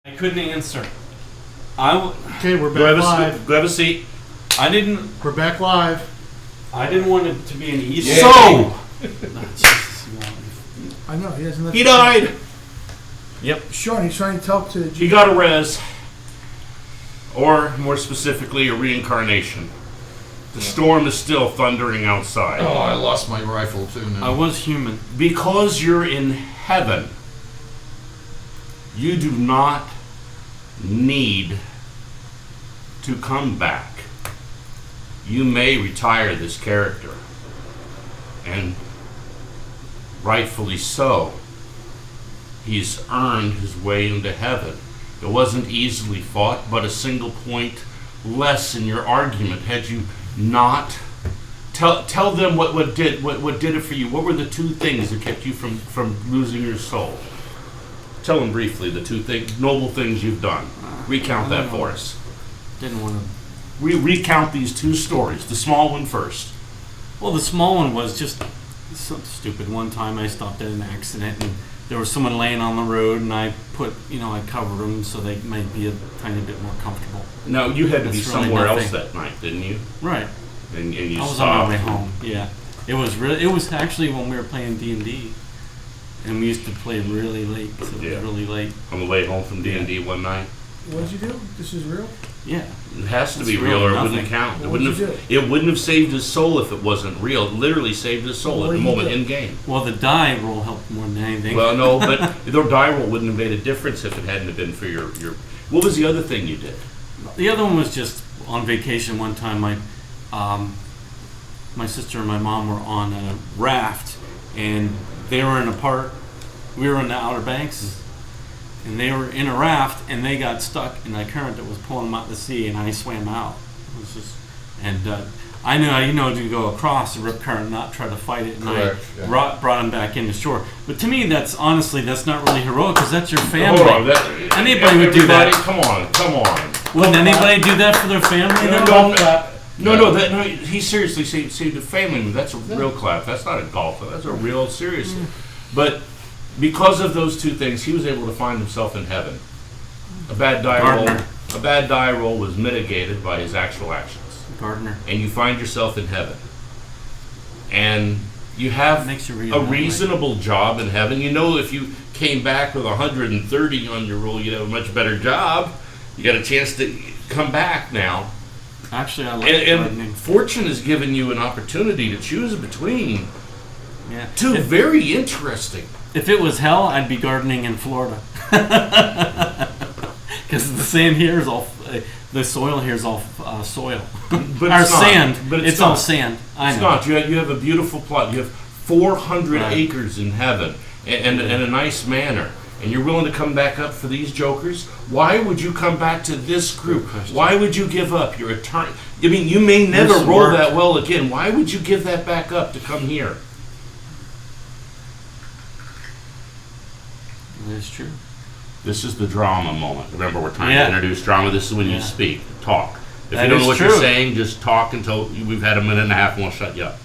I couldn't answer. Okay, we're back live. Go have a seat. We're back live. I didn't want it to be an easy. Yeah. So. I know, he doesn't let He you- died. Yep. Sean, he's trying to talk to... He got a res. Or, more specifically, a reincarnation. The storm is still thundering outside. Oh, I lost my rifle too now. I was human. Because you're in heaven, you do not need to come back. You may retire this character, and rightfully so. He's earned his way into heaven. It wasn't easily fought, but a single point less in your argument had you not. Tell them what did it for you. What were the two things that kept you from losing your soul? Tell them briefly the two noble things you've done. Recount that for us. Didn't want to. Recount these two stories. The small one first. Well, the small one was just something stupid. One time I stopped at an accident and there was someone laying on the road, and I covered them so they might be a tiny bit more comfortable. Now, you had to be That's really somewhere nothing. else that night, didn't you? Right. And you I was stopped. on my way home. Yeah. It was actually when we were playing D&D, and we used to play really late. So it was really late. On the way home from D&D one night. What did you do? This is real? Yeah. It has to It's be real, really or it nothing. wouldn't count. What would you It wouldn't have saved his soul if it wasn't real. It literally saved his soul What at the did you moment do? in game. Well, the die roll helped more than anything. Well, no, but the die roll wouldn't have made a difference if it hadn't have been for your. What was the other thing you did? The other one was just on vacation one time. My sister and my mom were on a raft, and they were in a part. We were in the Outer Banks, and they were in a raft, and they got stuck in a current that was pulling them out to sea, and I swam out. It was just, and I knew to go across the rip current, not try to fight it, and Correct, I yeah. brought them back into shore. But to me, that's not really heroic, because that's your family. Hold on, Anybody would do that. Come on. Wouldn't anybody do that for their family? No, he seriously saved a family member. That's a real clap. That's not a golf. That's a real serious. But because of those two things, he was able to find himself in heaven. A bad die roll was mitigated by his actual actions. Gardner. And you find yourself in heaven. And you have Makes you real a that way. reasonable job in heaven. You know, if you came back with 130 on your roll, you'd have a much better job. You got a chance to come back now. Actually, I like And gardening. fortune has given you an opportunity to choose between Yeah. two very interesting. If it was hell, I'd be gardening in Florida. Because the sand here is all, the soil here is all soil. But Our it's not. sand. But it's not. all sand. I It's know. not. You have a beautiful plot. You have 400 Right. acres in heaven and a nice manor. And you're willing to come back up for these jokers? Why would you come back to this group? Why would you give up your eternity? I mean, you may never This roll work. that well again. Why would you give that back up to come here? That's true. This is the drama moment. Remember, we're trying Yeah. to introduce drama. This is when you Yeah. speak, talk. If That you don't know is what true. you're saying, just talk until we've had a minute and a half and we'll shut you up.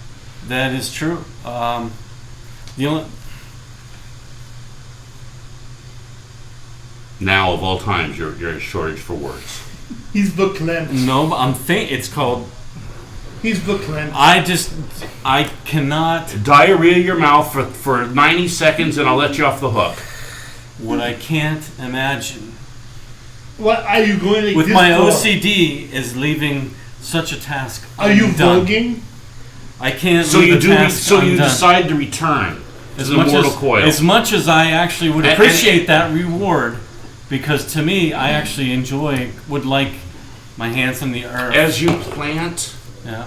That is true. The only Now, of all times, you're a shortage for words. He's verklempt. no, it's called. He's verklempt. I cannot. Diarrhea your mouth for 90 seconds and I'll let you off the hook. What I can't imagine What are you going to with this my for? OCD is leaving such a task. Are you undone. voguing? I can't. So leave you the do. task So you undone. decide to return to As the much mortal as, coil. as much as I actually would And- appreciate that reward, because to me, I actually would like my hands in the earth. As you plant Yeah,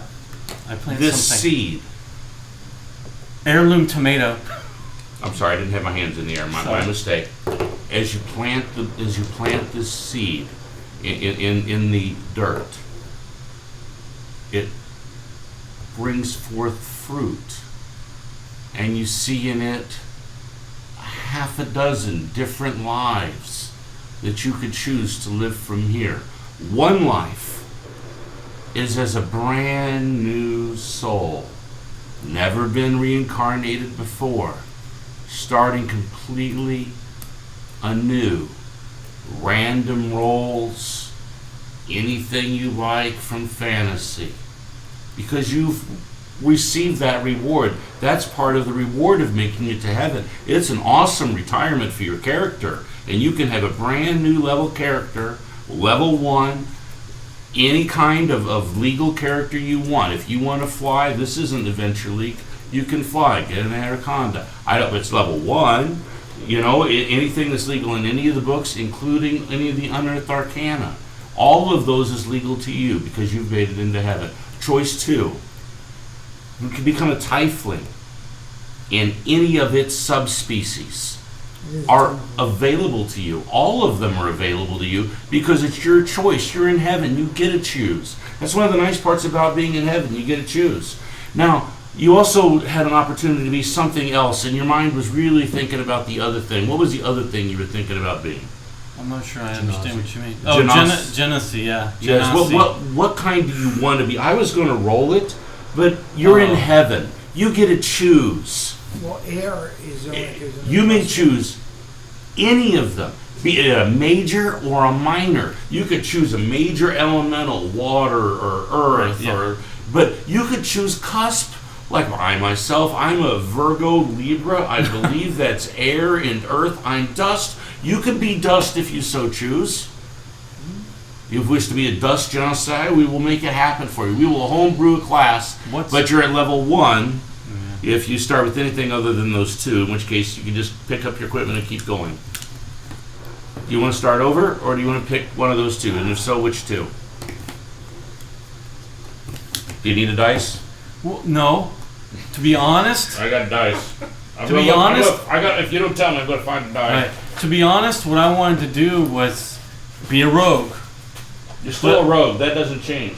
I planted this something. seed. Heirloom tomato. I'm sorry, I didn't have my hands in the air. My Sorry. mistake. As you plant this seed in the dirt, it brings forth fruit, and you see in it half a dozen different lives that you could choose to live from here. One life is as a brand new soul, never been reincarnated before, starting completely anew random rolls, anything you like from fantasy. Because you've received that reward. That's part of the reward of making it to heaven. It's an awesome retirement for your character. And you can have a brand new level character, level 1, any kind of legal character you want. If you want to fly, this isn't Adventure League, you can fly, get an Anaconda. It's level 1, anything that's legal in any of the books, including any of the Unearthed Arcana. All of those is legal to you because you've made it into heaven. Choice 2, you can become a tiefling in any of its subspecies. Are available to you. All of them are available to you because it's your choice. You're in heaven. You get to choose. That's one of the nice parts about being in heaven. You get to choose. Now, you also had an opportunity to be something else, and your mind was really thinking about the other thing. What was the other thing you were thinking about being? I'm not sure I understand what you mean. Genasi, yeah. Yes. What kind do you want to be? I was going to roll it, but you're in heaven. You get to choose. Well, air is you may choose any of them, be it a major or a minor. You could choose a major elemental, water or earth, but you could choose cusp. Like I myself, I'm a Virgo Libra. I believe that's air and earth. I'm dust. You could be dust if you so choose. You wish to be a dust genocide, we will make it happen for you. We will homebrew a class, but you're at level 1. If you start with anything other than those 2, in which case you can just pick up your equipment and keep going. Do you want to start over, or do you want to pick one of those 2? And if so, which 2? Do you need a dice? Well, no. To be honest... I got dice. If you don't tell me, I'm going to find a die. Right. To be honest, what I wanted to do was be a rogue. You're still a rogue. That doesn't change.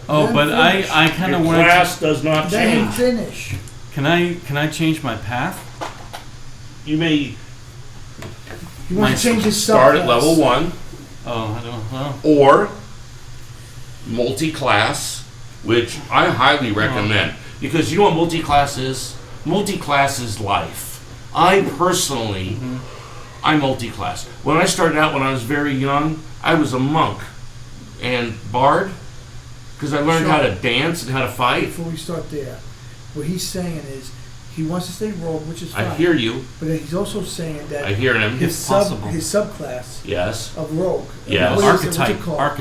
Oh, but I kind of wanted class does not change. Finish. Can I change my path? You may... You want to change his start at level 1. Oh, I don't know. Or multi-class, which I highly recommend. Because you know what multi-class is? Multi-class is life. I personally, I'm multi-class. When I started out when I was very young, I was a monk and bard. Because I learned how to dance and how to fight. Before we start there, what he's saying is he wants to stay rogue, which is fine. I hear you. But he's also saying that I hear him. his subclass of rogue. Yes. Archetype. What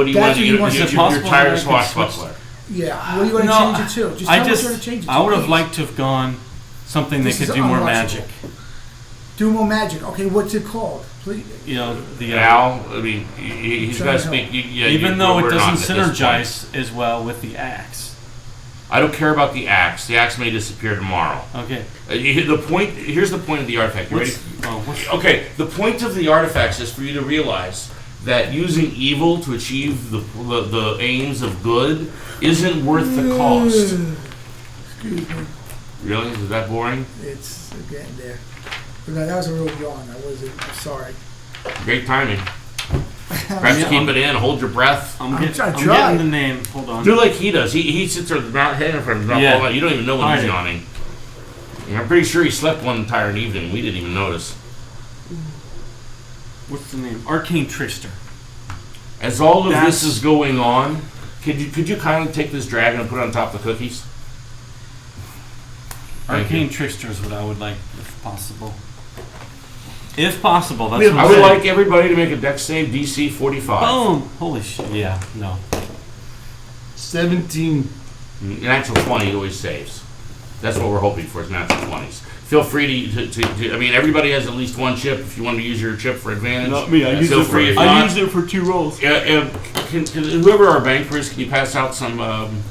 do you want to do? You're tired of swashbuckler. Yeah. What do you want to change it to? Just tell me what you want to change it to. I would have liked to have gone something that could do more magic. Do more magic. Okay, what's it called? Please. Al, I mean, he's got to speak. Even though it doesn't synergize as well with the axe. I don't care about the axe. The axe may disappear tomorrow. Okay. Here's the point of the artifact. You ready? Okay. The point of the artifacts is for you to realize that using evil to achieve the aims of good isn't worth the cost. Excuse me. Really? Is that boring? It's getting there. But no, that was a real yawn. I'm sorry. Great timing. Perhaps keep it in, hold your breath. I'm getting the name. Hold on. Do like he does. He sits there with not head in front of him. Yeah. You don't even know when he's yawning. And I'm pretty sure he slept one entire evening. We didn't even notice. What's the name? Arcane Trickster. As all of this is going on, could you kindly take this dragon and put it on top of the cookies? Arcane Trickster is what I would like, if possible. If possible, that's what I would like everybody to make a dex save DC 45. Boom! Holy shit. Yeah, no. 17. Natural 20 always saves. That's what we're hoping for, is natural 20s. Feel free to I mean, everybody has at least one chip. If you want to use your chip for advantage, not me. I use it for 2 rolls. Can whoever our banker is, can you pass out some... and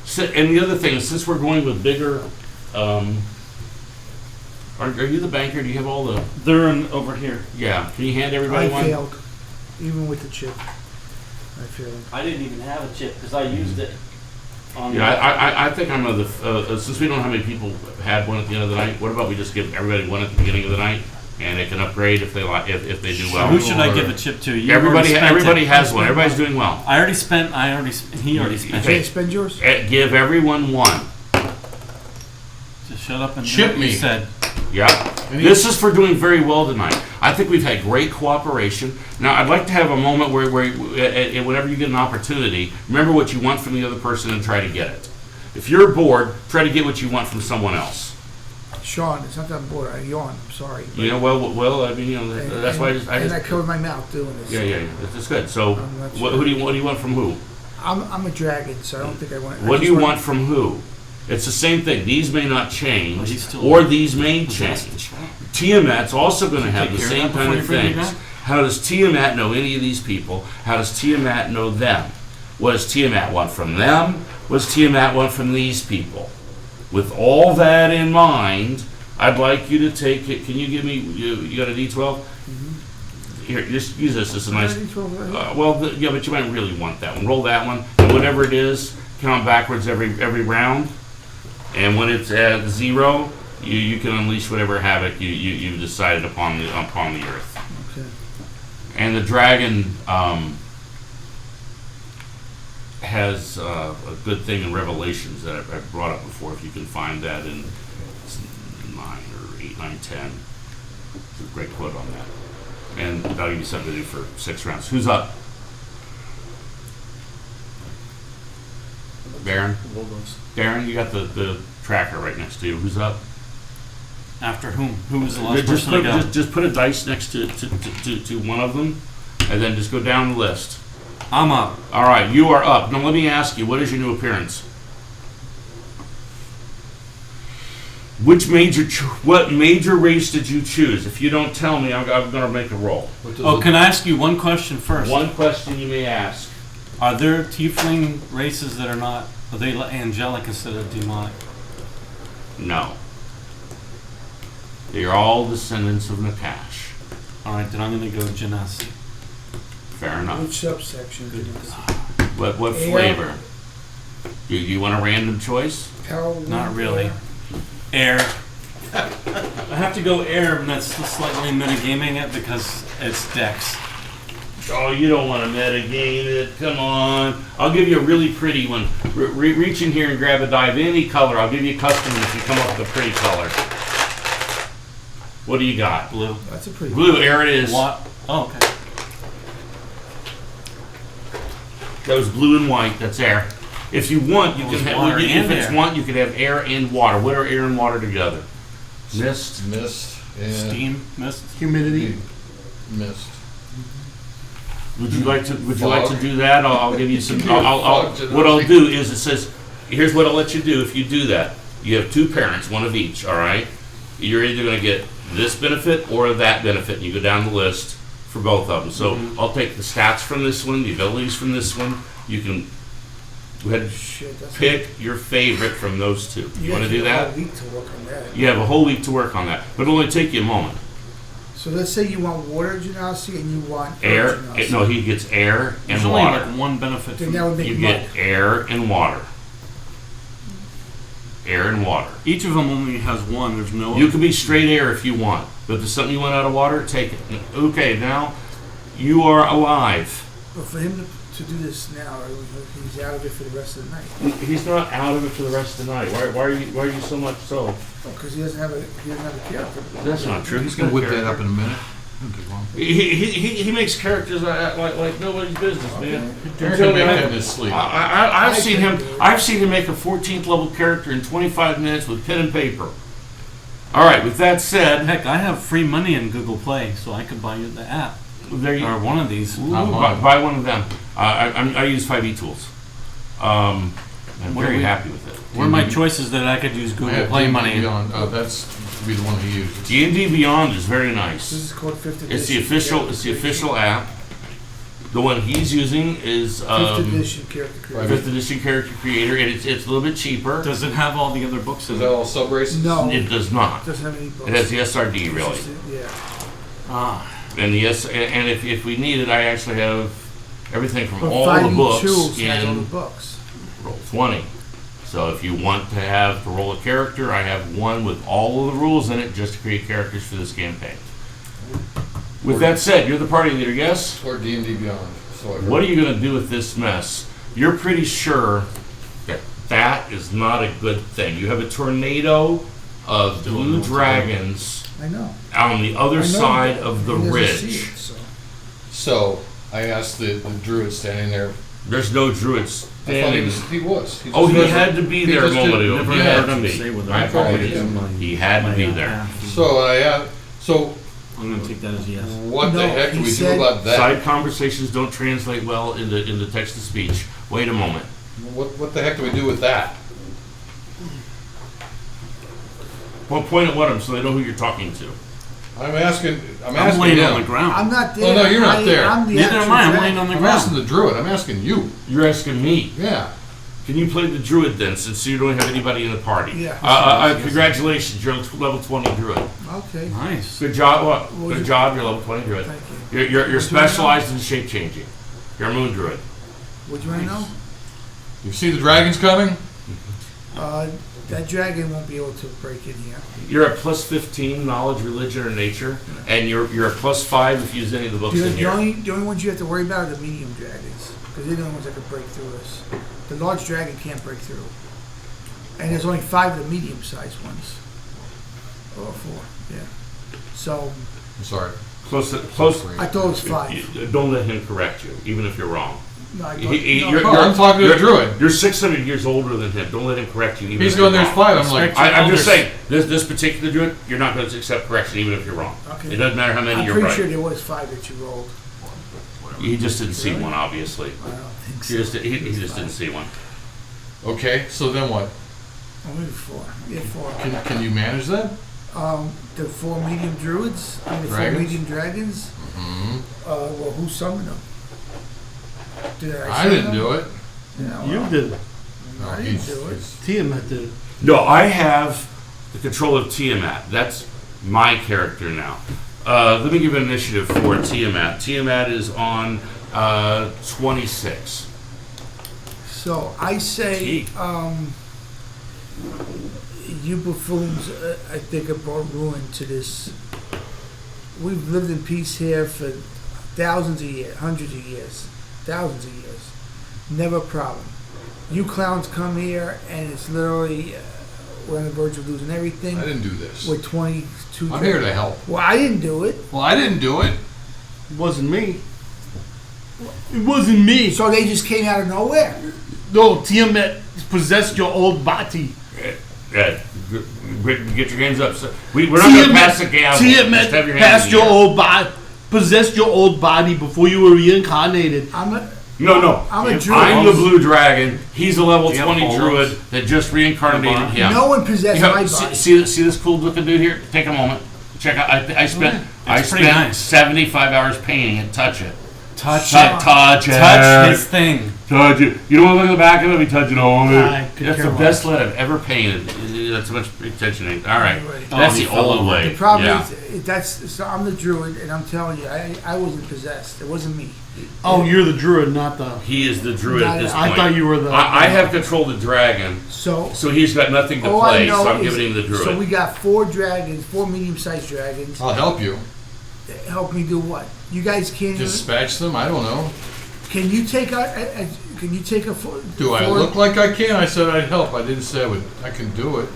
the other thing is, since we're going with bigger... Are you the banker? Do you have all the... They're over here. Yeah. Can you hand everybody one? I failed. Even with the chip. I failed. I didn't even have a chip because I used it. I think I'm of the... since we don't know how many people had one at the end of the night, what about we just give everybody one at the beginning of the night? And they can upgrade if they do well. Who should I give a chip to? Everybody has one. Everybody's doing well. He already spent. Okay, spend yours? Give everyone one. Just shut up and chip do what me. You said. Yeah. This is for doing very well tonight. I think we've had great cooperation. Now, I'd like to have a moment where whenever you get an opportunity, remember what you want from the other person and try to get it. If you're bored, try to get what you want from someone else. Sean, it's not that I'm bored. I yawn. I'm sorry. You know, well, I mean, you know, that's why I covered my mouth doing this. Yeah, that's good. So, I'm not what sure. do you want from who? I'm a dragon, so I don't think I want. What do you want from who? It's the same thing. These may not But change, he's still- or these may Possessed. change. Tiamat's also going to have the Take care of same that kind of before you bring me things. back? How does Tiamat know any of these people? How does Tiamat know them? What does Tiamat want from them? What does Tiamat want from these people? With all that in mind, I'd like you to take it. Can you give me, you got a D12? Here, just use this as a nice. Yeah, but you might really want that one. Roll that one, and whatever it is, count backwards every round. And when it's at 0, you can unleash whatever havoc you've decided upon the earth. Okay. And the dragon has a good thing in Revelations that I've brought up before. If you can find that in 9 or 8, 9, 10, it's a great quote on that. And that'll give you something to do for 6 rounds. Who's up? Baron? Darren, you got the tracker right next to you. Who's up? After whom? Who was the last Just person to go? just put a dice next to one of them, and then just go down the list. I'm up. All right, you are up. Now let me ask you, what is your new appearance? What major race did you choose? If you don't tell me, I'm going to make a roll. Oh, can I ask you one question first? One question you may ask. Are there tiefling races that are they angelic instead of demonic? No. They are all descendants of Nakash. Alright, then I'm going to go Genasi. Fair enough. Which subsection? What Air. flavor? You want a random choice? Not really. Air. I have to go air, and that's slightly metagaming it because it's Dex. Oh, you don't want to metagame it. Come on. I'll give you a really pretty one. Reach in here and grab a die of any color. I'll give you a custom if you come up with a pretty color. What do you got? Blue. That's a pretty. Blue, there it is. What? Oh, okay. That was blue and white. That's air. If you want, you It can was have. water If and it's air. want, you could have air and water. What are air and water together? Mist. Mist and Steam, mist. Humidity. mist. Would you like to? Would you Fog. like to do that? I'll give you some. Yeah, fog What I'll do is it says, here's what I'll let you do if you do that. You have 2 parents, one of each. All right. You're either going to get this benefit or that benefit, and you go down the list for both of them. So I'll take the stats from this one, the abilities from this one. You can go ahead and Shit, that's pick your favorite from those 2. You want to do that? A week to work on that. You have a whole week to work on that, but it'll only take you a moment. So let's say you want water genasi and you want Air. genasi. No, he gets air and There's only water. like one benefit Then from that would make You mud. get air and water. Air and water. each of them only has one. There's no. You can be straight air if you want, but if there's something you want out of water, take it. Okay, now you are alive. But for him to do this now, he's out of it for the rest of the night. He's not out of it for the rest of the night. Why are you so much so? Because he doesn't have a character. That's not true. He's gonna whip that up in a minute. Won't take long. He makes characters like nobody's business, man. Darren can make that in his sleep. I've I seen can him. do it. I've seen him make a 14th level character in 25 minutes with pen and paper. All right. With that said, Heck, I have free money in Google Play, so I could buy you the app there you or one of these. Not mine. buy one of them. I use 5e tools. I'm What do very we- happy with it. What are my choices that I could use I Google have Play D&D money in? Beyond. That's to be the one he uses. D&D Beyond is very This nice. is called 5th edition. It's the official. It's the official app. The one he's using is 5th edition character creator. 5th edition character creator, and it's a little bit cheaper. Does it have all the other books Is in that it? all sub races? No. It does not. Doesn't have any books. It has the SRD It's really, just yeah. Ah, and the and if we need it, I actually have everything from But all the 5e books tools has all the in books. Roll20. So if you want to roll a character, I have one with all of the rules in it just to create characters for this campaign. With that said, you're the party leader, yes? Or D&D Beyond. So I What are you going to do with this mess? You're pretty sure that that is not a good thing. You have a tornado of blue dragons I know. on the other I know, side but of the he doesn't see ridge. it, so. So I asked the druid standing there. There's no druids I thought standing. he was. He Oh, just he wasn't- had to be he there a just moment didn't- ago. Never He yeah. had heard to him be. say whether My I called apologies. him. He had to be there. So I asked. So I'm gonna take that as a yes. what the No, heck do he we do said- about that? Side conversations don't translate well into text to speech. Wait a moment. What the heck do we do with that? Well, point at them so they know who you're talking to. I'm asking. I'm I'm asking laying him. on the ground. I'm not there. Oh, no, you're not there. I'm the Neither am I. I'm actual laying on dragon. the I'm asking ground. the druid. I'm asking you. You're asking me. Yeah. Can you play the druid then, since you don't have anybody in the party? Yeah. Congratulations, you're level 20 druid. Okay. Nice. Good job. What was Good it? job. You're level 20 druid. Thank you. You're specialized in shape changing. You're a moon druid. What do you want to know? You see the dragons coming? That dragon won't be able to break in here. You're a plus 15 knowledge, religion, or nature, and you're a plus 5 if you use any of the books in The here. only ones you have to worry about are the medium dragons, because they're the only ones that can break through this. The large dragon can't break through. And there's only 5 of the medium-sized ones. Or 4, yeah. So, I'm sorry. Close. I thought it was 5. Don't let him correct you, even if you're wrong. No, I thought, You're- I'm talking to the druid. You're 600 years older than him. Don't let him correct you. Even He's if going. you're There's wrong. 5. I'm like. I'm just saying, this particular druid, you're not going to accept correction even if you're wrong. Okay. It doesn't matter how many I'm you're pretty right. sure there was 5 that you rolled. He just didn't see one, obviously. I don't think He so. just didn't see one. Okay. So then what? Oh, maybe 4. Yeah, 4. Can you manage that? The 4 medium druids, and the 4 Dragons? medium dragons. Hmm. Well, who summoned them? Did I didn't do it. Yeah, You well, did. No, I didn't do it. Tiamat did. No, I have the control of Tiamat. That's my character now. Let me give you an initiative for Tiamat. Tiamat is on 26. So I say, you buffoons, I think have brought ruin to this. We've lived in peace here for thousands of years, hundreds of years, thousands of years. Never a problem. You clowns come here and it's literally, we're on the verge of losing everything. I didn't do this. With 22. I'm here to help. Well, I didn't do it. Well, I didn't do it. It wasn't me. It wasn't me. So they just came out of nowhere. No, Tiamat possessed your old body. Ed, get your hands up. So we're not going to pass the gavel. Tiamat Just have your hands passed in the your air. old body, possessed your old body before you were reincarnated. No. I'm a druid. I'm the blue dragon. He's a level Do you have 20 polos? druid that just reincarnated him. No one possessed You know, my see, body. see this cool looking dude here? Take a moment. Check out. I spent It's pretty nice. 75 hours painting it. Touch it. Touch Touch it. it. Touch his thing. Touch it. You don't want to look at the back of it? Be touching all of I it. could That's care the best less. lead I've ever painted. That's much attention. All right. Anyway. That's Oh, he the fell old over. way. The problem Yeah. is, so I'm the druid, and I'm telling you, I wasn't possessed. It wasn't me. Oh, you're the druid, not the. He is the druid at this point. I thought you were the. I have control of the dragon, So so he's got nothing to all I play. know So I'm is, giving him the druid. so we got 4 dragons, 4 medium-sized dragons. I'll help you. Help me do what? You guys can't. Dispatch them. I don't know. Can you take a? Can you take a? Do I look like I can? I said I'd help. I didn't say I would. I can do it.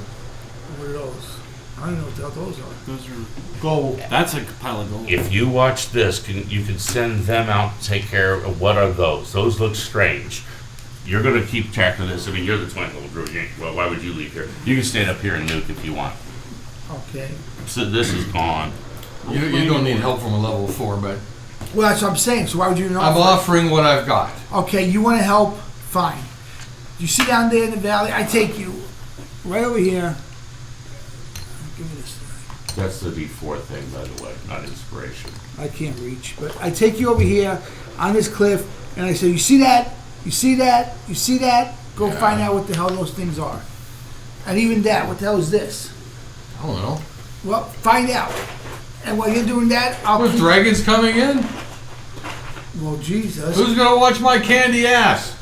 What are those? I don't know what the hell those are. Those are. gold. That's a pile of gold. If you watch this, you can send them out to take care of what are those. Those look strange. You're going to keep track of this. I mean, you're the 20th level druid. Well, why would you leave here? You can stand up here and nuke if you want. Okay. So this is gone. You don't need help from a level 4, but Well, that's what I'm saying. So why would you not? I'm offering what I've got. Okay, you want to help? Fine. You sit down there in the valley. I take you right over here. Give me this thing. That's the D4 thing, by the way, not inspiration. I can't reach, but I take you over here on this cliff, and I say, "You see that? You see that? You see that? Go Yeah. find out what the hell those things are." And even that, what the hell is this? I don't know. Well, find out. And while you're doing that, I'll. With dragons coming in? Well, Jesus. Who's gonna watch my candy ass?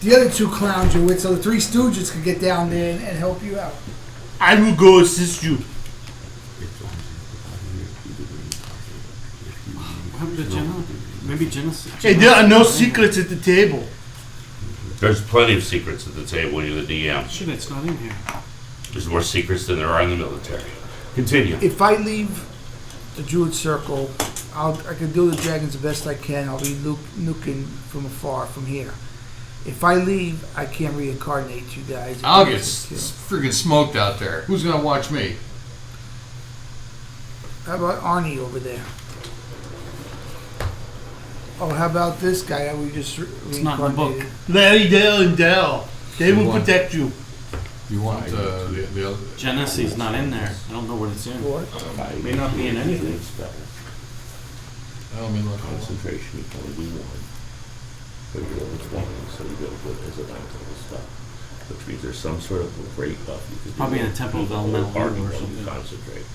The other 2 clowns you're with, so the 3 stooges could get down there and help you out. I will go assist you. What happened to Jenna? Maybe Jenna's. And there are no secrets at the table. There's plenty of secrets at the table when you're the DM. Shit, it's not in here. There's more secrets than there are in the military. Continue. If I leave the Druid Circle, I can deal with the dragons the best I can. I'll be nuking from afar, from here. If I leave, I can't reincarnate you guys. I'll get freaking smoked out there. Who's gonna watch me? How about Arnie over there? Oh, how about this guy that we just It's not in the book. reincarnated? Larry, Dale, and Dell. They will What? protect you. You want the other? Genesee's not in there. I don't know what it's in. What? It may not be in anything. I mean, look. Concentration, you can only do one. But you're always one, so you go with as a level stuff. Which means there's some sort of great buff you can do. Probably in a Temple of Elemental party Evil or while you something. concentrate.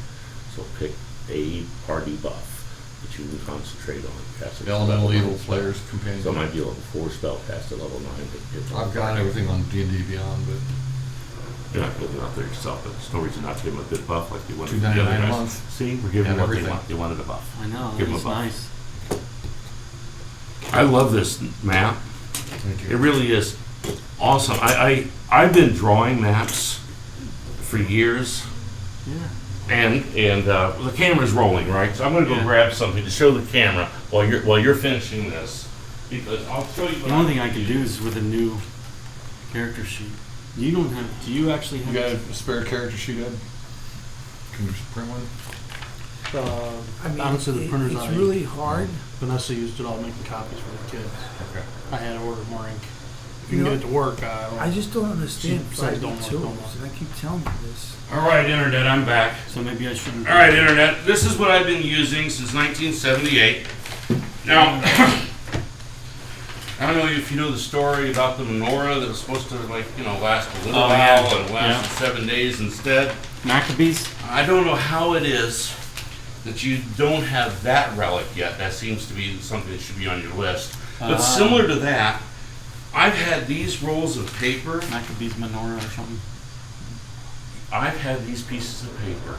So pick a party buff that you can concentrate on. Cast it to Elemental level Evil 9 Players spell. Companion. So it might be a level 4 spell cast at level 9. But I've got everything on D&D Beyond, but You're not building out there yourself, but there's no reason not to give them a good buff like you wanted the other $2.99 a guys. month. See, we're giving And them what they everything. want. They wanted a buff. I know. Give 'em a It's buff. nice. I love this map. thank It you. really is awesome. I've been drawing maps for years, Yeah. and the camera's rolling, right? So I'm gonna go Yeah. grab something to show the camera while you're finishing this, because I'll show you. The only thing I can do is with a new character sheet. You don't have. Do you actually You have? got a spare character sheet, Ed? Can you just print one? I mean, Honestly, the printer's it's on really hard. Vanessa used it all making copies for the kids. Okay. I had to order more ink. If You you can know, get it to work, I don't I just don't understand She says don't 5e2s, want. and I keep telling you this. All right, Internet, I'm back. So maybe I shouldn't. All right, Internet, this is what I've been using since 1978. Now, I don't know if you know the story about the menorah that was supposed to, last a little Oh, while yeah. and lasted 7 days instead. Maccabees. I don't know how it is that you don't have that relic yet. That seems to be something that should be on your list. But similar to that, I've had these rolls of paper. Maccabees menorah or something. I've had these pieces of paper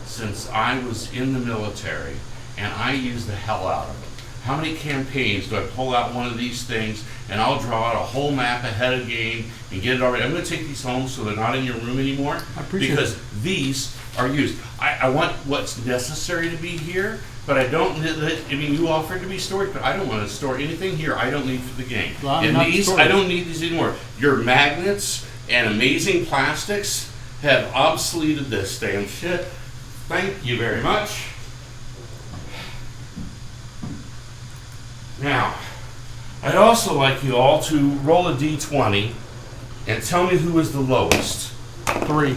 since I was in the military, and I use the hell out of them. How many campaigns do I pull out one of these things, and I'll draw out a whole map ahead of game and get it already? I'm going to take these home so they're not in your room anymore, I appreciate because these are used. I want what's necessary to be here, but I don't. I mean, you offered to be stored, but I don't want to store anything here I don't need for the game. Well, I'm And not these, storing. I don't need these anymore. Your magnets and amazing plastics have obsoleted this damn shit. Thank you very much. Now, I'd also like you all to roll a d20 and tell me who is the lowest. 3,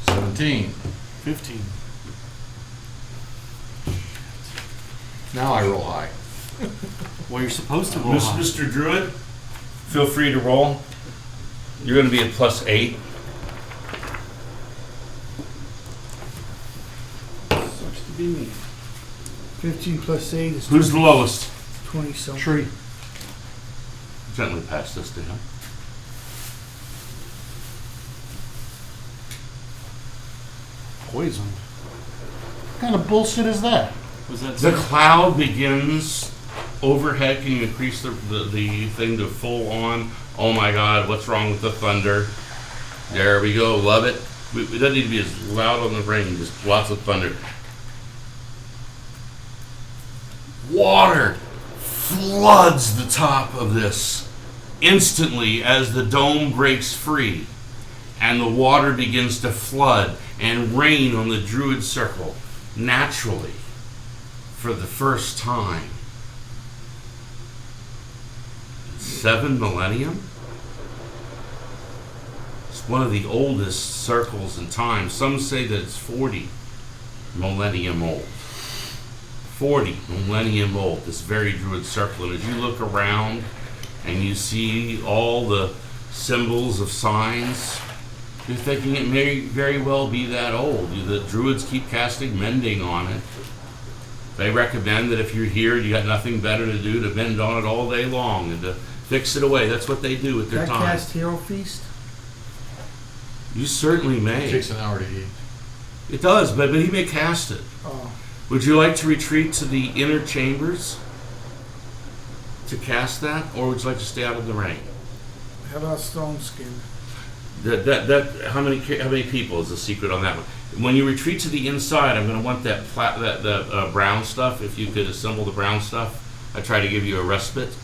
17. 15. Now I roll high. Well, you're supposed to roll high. Mr. Druid, feel free to roll. You're going to be at +8. Sucks to be me. 15 plus 8 is Who's the lowest? 20 something. Tree. Gently pass this to him. Poison. What kind of bullshit is that? Was that The cloud begins overhead. Can you increase the thing to full on? Oh my God, what's wrong with the thunder? There we go, love it. It doesn't need to be as loud on the rain, just lots of thunder. Water floods the top of this instantly as the dome breaks free, and the water begins to flood and rain on the Druid Circle naturally for the first time. 7 millennium? It's one of the oldest circles in time. Some say that it's 40 millennium old. 40 millennium old, this very Druid Circle. And as you look around and you see all the symbols of signs, you're thinking it may very well be that old. The Druids keep casting mending on it. They recommend that if you're here, you got nothing better to do to mend on it all day long and to fix it away. That's what they do with their That time. cast Hero Feast? You certainly It may. takes an hour to eat. It does, but he may cast it. Oh, Would you like to retreat to the inner chambers to cast that, or would you like to stay out of the rain? how about Stone Skin? How many people is the secret on that one? When you retreat to the inside, I'm going to want that brown stuff. If you could assemble the brown stuff, I try to give you a respite,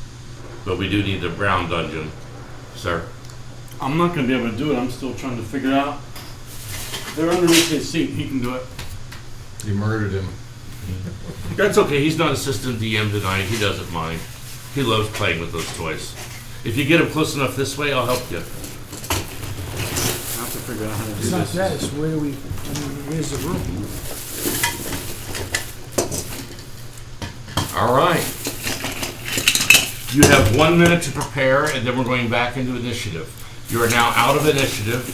but we do need the brown dungeon, sir. I'm not going to be able to do it. I'm still trying to figure out. They're underneath his seat. He can do it. You murdered him. That's okay. He's not assistant DM tonight. He doesn't mind. He loves playing with those toys. If you get him close enough this way, I'll help you. I have to figure out how to do It's not this. that. It's where do we? I mean, where's the room? All right. You have 1 minute to prepare, and then we're going back into initiative. You are now out of initiative.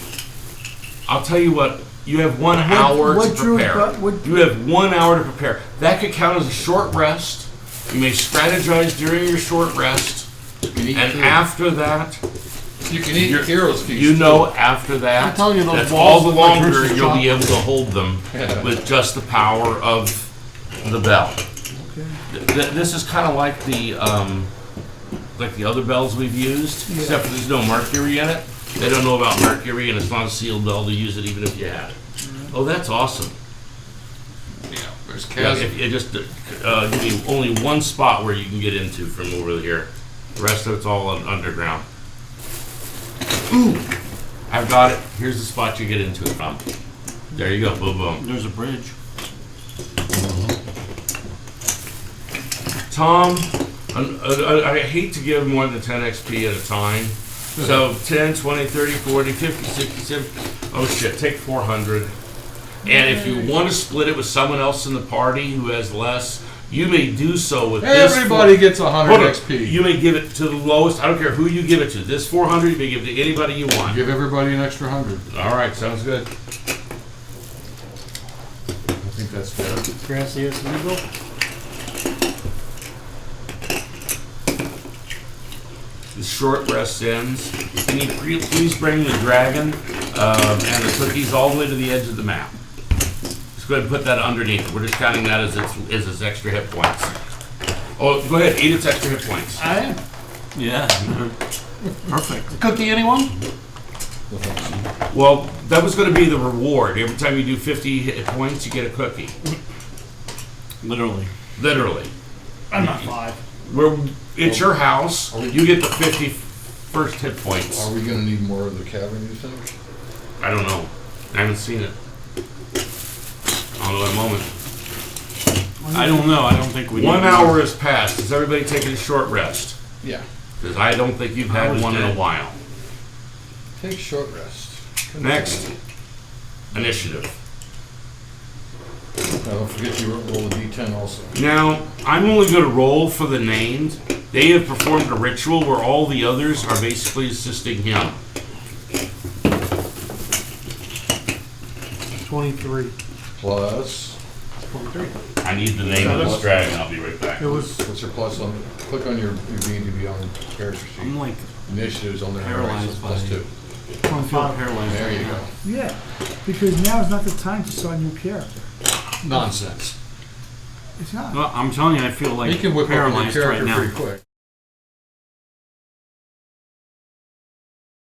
I'll tell you what. You have 1 hour to prepare. You have 1 hour to prepare. That could count as a short rest. You may strategize during your short rest, and after that, You can eat your hero's feast. you know, after that, I'm telling you, those that's balls all the look like longer Reese's you'll be able chocolates. to hold them with just the power of the bell. This is kind of like the other bells we've used, except for there's no mercury in it. They don't know about mercury, and it's not a sealed bell to use it even if you had it. Oh, that's awesome. Yeah, there's Yeah, chasm. if you just give me only one spot where you can get into from over here. The rest of it's all underground. Ooh, I've got it. Here's the spot you get into it from. There you go. Boom, boom. There's a bridge. Tom, I hate to give more than 10 XP at a time. So 10, 20, 30, 40, 50, 60, 70. Oh shit, take 400. And if you want to split it with someone else in the party who has less, you may do so with this. Everybody gets 100 Hold on. XP. You may give it to the lowest. I don't care who you give it to. This 400, you may give it to anybody you want. Give everybody an extra 100. All right, sounds good. I think that's fair. Grassy is legal. The short rest ends. Can you please bring the dragon and the cookies all the way to the edge of the map? Just go ahead and put that underneath. We're just counting that as its extra hit points. Oh, go ahead, eat its extra hit points. I am. Yeah. Perfect. Cookie, anyone? Well, that was going to be the reward. Every time you do 50 hit points, you get a cookie. Literally. Literally. I'm not 5. It's your house. You get the 50 first hit points. Are we going to need more of the cavern, you think? I don't know. I haven't seen it. I'll know in a moment. I don't know. I don't think we. 1 need hour more. has passed. Is everybody taking a short rest? Yeah. Because I don't think you've had Hour's one in dead. a while. Take short rest. Next, initiative. Now, don't forget you roll a d10 also. Now, I'm only going to roll for the named. They have performed a ritual where all the others are basically assisting him. 23. Plus, 23. I need the name of this dragon. I'll be right back. It was. what's your plus on? Click on your B&DB on character sheet. I'm like Initiatives on there. Paralyzed Plus by- 2. 25. paralyzed. There you right go. now. Yeah, because now is not the time to start a new character. Nonsense. It's not. Well, I'm telling you, I feel like You can whip up a new paralyzed right character now. pretty quick.